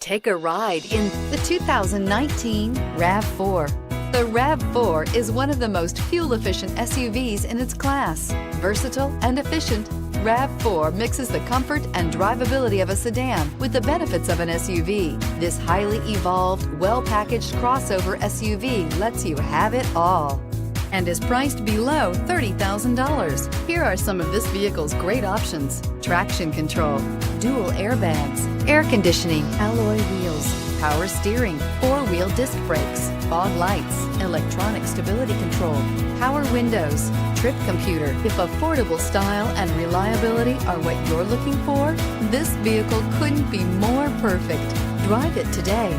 Take a ride in the 2019 RAV4. The RAV4 is one of the most fuel-efficient SUVs in its class. Versatile and efficient, RAV4 mixes the comfort and drivability of a sedan with the benefits of an SUV. This highly evolved, well-packaged crossover SUV lets you have it all and is priced below $30,000. Here are some of this vehicle's great options: traction control, dual airbags, air conditioning, alloy wheels, power steering, four-wheel disc brakes, fog lights, electronic stability control, power windows, trip computer. If affordable style and reliability are what you're looking for, this vehicle couldn't be more perfect. Drive it today.